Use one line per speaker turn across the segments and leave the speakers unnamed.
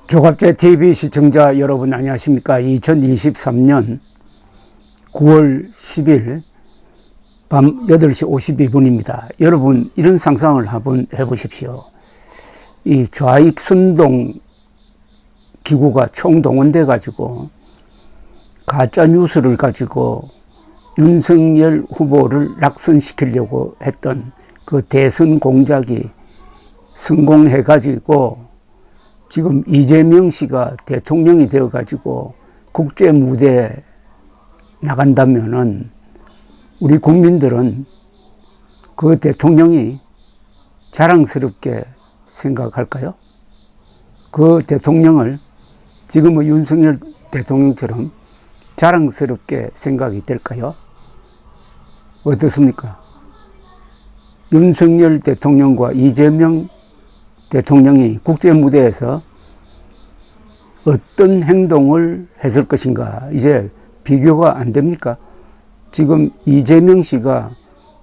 조갑제 TV 시청자 여러분 안녕하십니까? 2023년 9월 10일 밤 8시 52분입니다. 여러분 이런 상상을 한번 해보십시오. 이 좌익 선동 기구가 총동원돼 가지고 가짜 뉴스를 가지고 윤석열 후보를 낙선시키려고 했던 그 대선 공작이 성공해 가지고 지금 이재명 씨가 대통령이 되어 가지고 국제 무대에 나간다면은 우리 국민들은 그 대통령이 자랑스럽게 생각할까요? 그 대통령을 지금의 윤석열 대통령처럼 자랑스럽게 생각이 될까요? 어떻습니까? 윤석열 대통령과 이재명 대통령이 국제 무대에서 어떤 행동을 했을 것인가? 이제 비교가 안 됩니까? 지금 이재명 씨가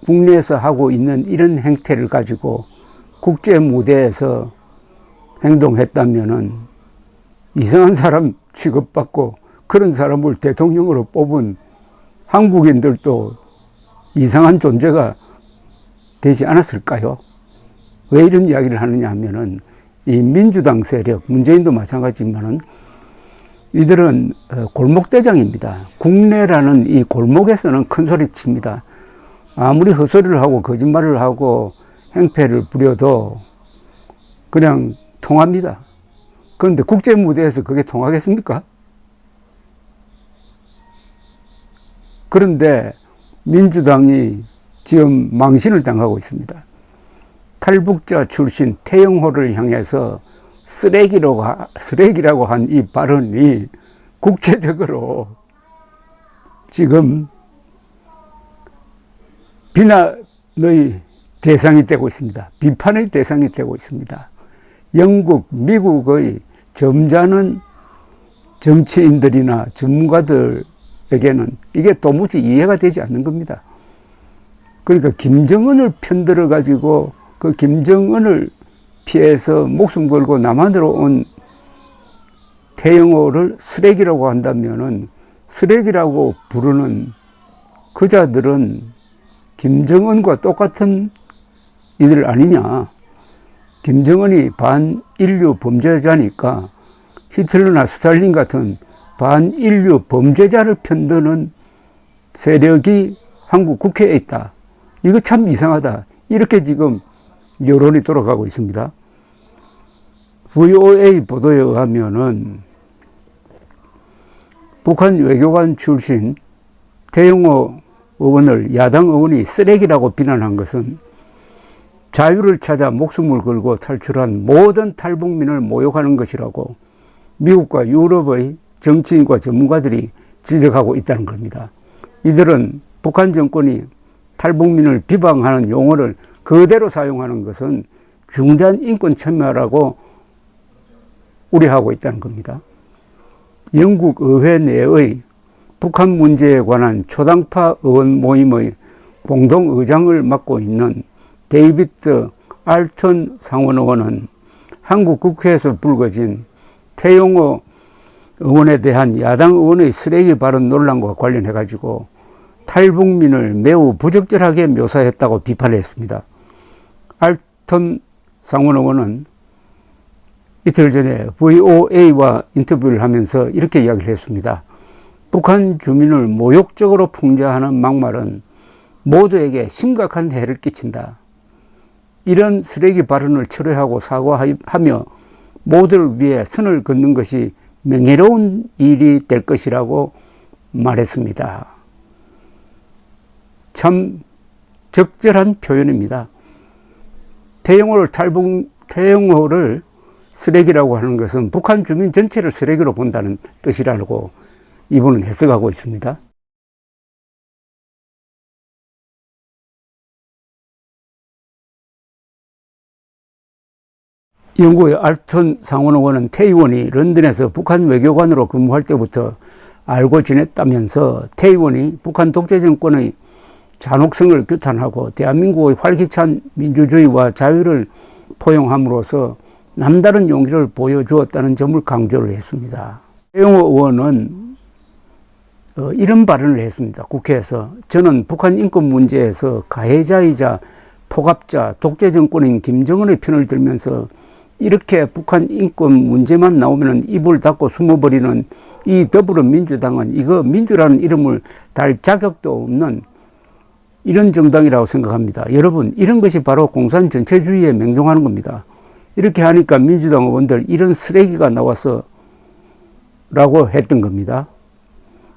국내에서 하고 있는 이런 행태를 가지고 국제 무대에서 행동했다면은 이상한 사람 취급받고 그런 사람을 대통령으로 뽑은 한국인들도 이상한 존재가 되지 않았을까요? 왜 이런 이야기를 하느냐 하면은 이 민주당 세력, 문재인도 마찬가지지만은 이들은 골목대장입니다. 국내라는 이 골목에서는 큰 소리 칩니다. 아무리 헛소리를 하고 거짓말을 하고 행패를 부려도 그냥 통합니다. 그런데 국제 무대에서 그게 통하겠습니까? 그런데 민주당이 지금 망신을 당하고 있습니다. 탈북자 출신 태영호를 향해서 쓰레기라고 한 이 발언이 국제적으로 지금 비난의 대상이 되고 있습니다. 비판의 대상이 되고 있습니다. 영국, 미국의 점잖은 정치인들이나 전문가들에게는 이게 도무지 이해가 되지 않는 겁니다. 그러니까 김정은을 편들어 가지고 그 김정은을 피해서 목숨 걸고 남한으로 온 태영호를 쓰레기라고 한다면은 쓰레기라고 부르는 그자들은 김정은과 똑같은 이들 아니냐. 김정은이 반인류 범죄자니까 히틀러나 스탈린 같은 반인류 범죄자를 편드는 세력이 한국 국회에 있다. 이거 참 이상하다. 이렇게 지금 여론이 돌아가고 있습니다. VOA 보도에 의하면은 북한 외교관 출신 태영호 의원을 야당 의원이 쓰레기라고 비난한 것은 자유를 찾아 목숨을 걸고 탈출한 모든 탈북민을 모욕하는 것이라고 미국과 유럽의 정치인과 전문가들이 지적하고 있다는 겁니다. 이들은 북한 정권이 탈북민을 비방하는 용어를 그대로 사용하는 것은 중대한 인권 침해라고 우려하고 있다는 겁니다. 영국 의회 내의 북한 문제에 관한 초당파 의원 모임의 공동의장을 맡고 있는 데이비드 알턴 상원의원은 한국 국회에서 불거진 태영호 의원에 대한 야당 의원의 쓰레기 발언 논란과 관련해 가지고 탈북민을 매우 부적절하게 묘사했다고 비판했습니다. 알턴 상원의원은 이틀 전에 VOA와 인터뷰를 하면서 이렇게 이야기를 했습니다. 북한 주민을 모욕적으로 풍자하는 막말은 모두에게 심각한 해를 끼친다. 이런 쓰레기 발언을 철회하고 사과하며 모두를 위해 선을 긋는 것이 명예로운 일이 될 것이라고 말했습니다. 참 적절한 표현입니다. 태영호를 쓰레기라고 하는 것은 북한 주민 전체를 쓰레기로 본다는 뜻이라고 이분은 해석하고 있습니다. 영국의 알턴 상원의원은 태 의원이 런던에서 북한 외교관으로 근무할 때부터 알고 지냈다면서 태 의원이 북한 독재 정권의 잔혹성을 규탄하고 대한민국의 활기찬 민주주의와 자유를 포용함으로써 남다른 용기를 보여주었다는 점을 강조를 했습니다. 태영호 의원은 이런 발언을 했습니다. 국회에서 저는 북한 인권 문제에서 가해자이자 포갑자, 독재 정권인 김정은의 편을 들면서 이렇게 북한 인권 문제만 나오면 입을 닫고 숨어버리는 이 더불어민주당은 이거 민주라는 이름을 달 자격도 없는 이런 정당이라고 생각합니다. 여러분, 이런 것이 바로 공산 전체주의에 맹종하는 겁니다. 이렇게 하니까 민주당 의원들 이런 쓰레기가 나와서 라고 했던 겁니다.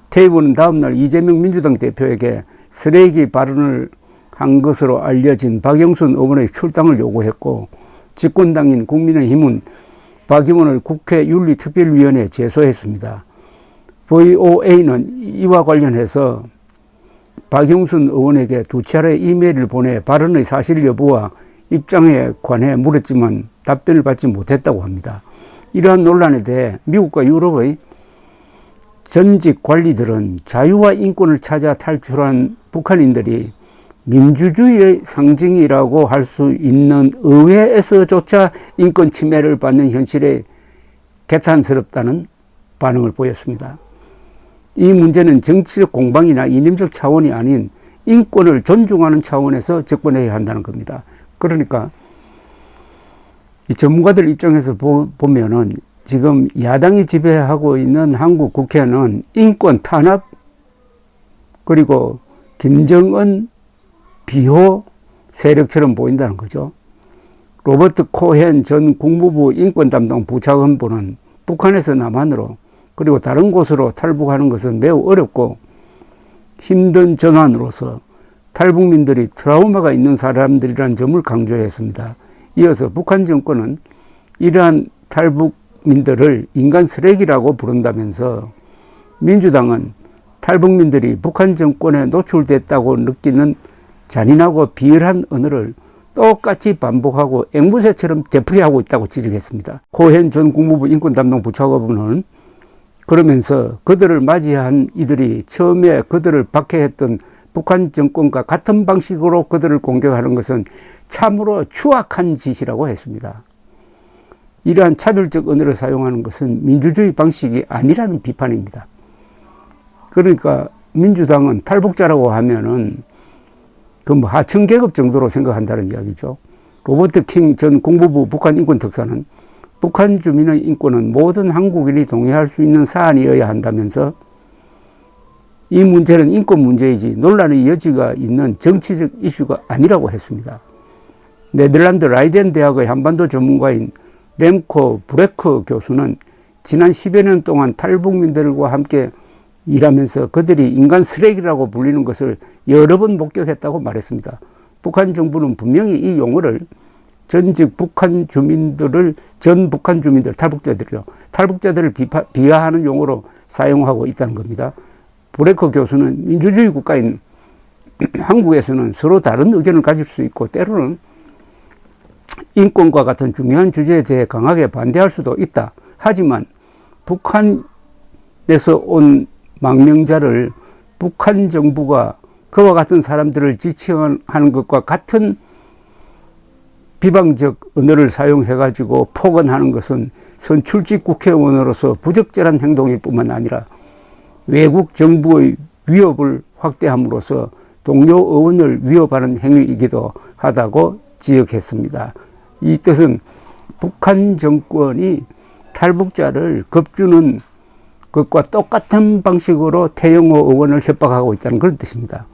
태 의원은 다음날 이재명 민주당 대표에게 쓰레기 발언을 한 것으로 알려진 박영순 의원의 출당을 요구했고, 집권당인 국민의힘은 박 의원을 국회 윤리특별위원회에 제소했습니다. VOA는 이와 관련해서 박영순 의원에게 2차례 이메일을 보내 발언의 사실 여부와 입장에 관해 물었지만 답변을 받지 못했다고 합니다. 이러한 논란에 대해 미국과 유럽의 전직 관리들은 자유와 인권을 찾아 탈출한 북한인들이 민주주의의 상징이라고 할 수 있는 의회에서조차 인권 침해를 받는 현실에 개탄스럽다는 반응을 보였습니다. 이 문제는 정치적 공방이나 이념적 차원이 아닌 인권을 존중하는 차원에서 접근해야 한다는 겁니다. 그러니까 이 전문가들 입장에서 보면은 지금 야당이 지배하고 있는 한국 국회는 인권 탄압 그리고 김정은 비호 세력처럼 보인다는 거죠. 로버트 코헨 전 국무부 인권 담당 부차관보는 북한에서 남한으로 그리고 다른 곳으로 탈북하는 것은 매우 어렵고 힘든 전환으로서 탈북민들이 트라우마가 있는 사람들이라는 점을 강조했습니다. 이어서 북한 정권은 이러한 탈북민들을 인간 쓰레기라고 부른다면서 민주당은 탈북민들이 북한 정권에 노출됐다고 느끼는 잔인하고 비열한 언어를 똑같이 반복하고 앵무새처럼 되풀이하고 있다고 지적했습니다. 코헨 전 국무부 인권 담당 부차관은 그러면서 그들을 맞이한 이들이 처음에 그들을 박해했던 북한 정권과 같은 방식으로 그들을 공격하는 것은 참으로 추악한 짓이라고 했습니다. 이러한 차별적 언어를 사용하는 것은 민주주의 방식이 아니라는 비판입니다. 그러니까 민주당은 탈북자라고 하면은 그 뭐 하층 계급 정도로 생각한다는 이야기죠. 로버트 킹 전 국무부 북한 인권 특사는 북한 주민의 인권은 모든 한국인이 동의할 수 있는 사안이어야 한다면서 이 문제는 인권 문제이지 논란의 여지가 있는 정치적 이슈가 아니라고 했습니다. 네덜란드 라이덴 대학의 한반도 전문가인 렘코 브레크 교수는 지난 10여 년 동안 탈북민들과 함께 일하면서 그들이 인간 쓰레기라고 불리는 것을 여러 번 목격했다고 말했습니다. 북한 정부는 분명히 이 용어를 전 북한 주민들을 탈북자들을 비하하는 용어로 사용하고 있다는 겁니다. 브레커 교수는 민주주의 국가인 한국에서는 서로 다른 의견을 가질 수 있고 때로는 인권과 같은 중요한 주제에 대해 강하게 반대할 수도 있다. 하지만 북한에서 온 망명자를 북한 정부가 그와 같은 사람들을 지칭하는 것과 같은 비방적 언어를 사용해가지고 폭언하는 것은 선출직 국회의원으로서 부적절한 행동일 뿐만 아니라 외국 정부의 위협을 확대함으로써 동료 의원을 위협하는 행위이기도 하다고 지적했습니다. 이 뜻은 북한 정권이 탈북자를 겁주는 것과 똑같은 방식으로 태영호 의원을 협박하고 있다는 그런 뜻입니다.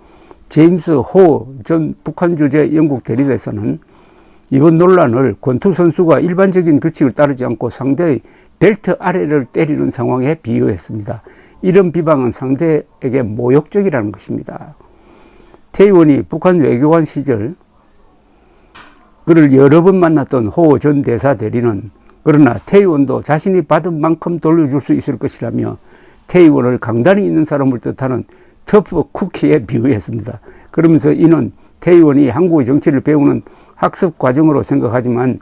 제임스 호 전 북한 주재 영국 대리대사는 이번 논란을 권투 선수가 일반적인 규칙을 따르지 않고 상대의 벨트 아래를 때리는 상황에 비유했습니다. 이런 비방은 상대에게 모욕적이라는 것입니다. 태 의원이 북한 외교관 시절 그를 여러 번 만났던 호 전 대사 대리는 그러나 태 의원도 자신이 받은 만큼 돌려줄 수 있을 것이라며 태 의원을 강단이 있는 사람을 뜻하는 터프 쿠키에 비유했습니다. 그러면서 이는 태 의원이 한국의 정치를 배우는 학습 과정으로 생각하지만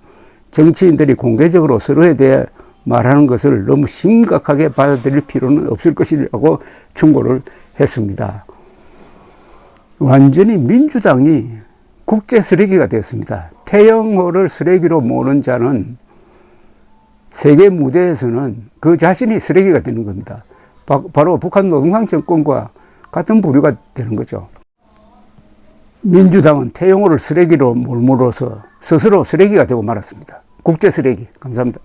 정치인들이 공개적으로 서로에 대해 말하는 것을 너무 심각하게 받아들일 필요는 없을 것이라고 충고를 했습니다. 완전히 민주당이 국제 쓰레기가 되었습니다. 태영호를 쓰레기로 모는 자는 세계 무대에서는 그 자신이 쓰레기가 되는 겁니다. 바로 북한 노동당 정권과 같은 부류가 되는 거죠. 민주당은 태영호를 쓰레기로 몰므로써 스스로 쓰레기가 되고 말았습니다. 국제 쓰레기. 감사합니다.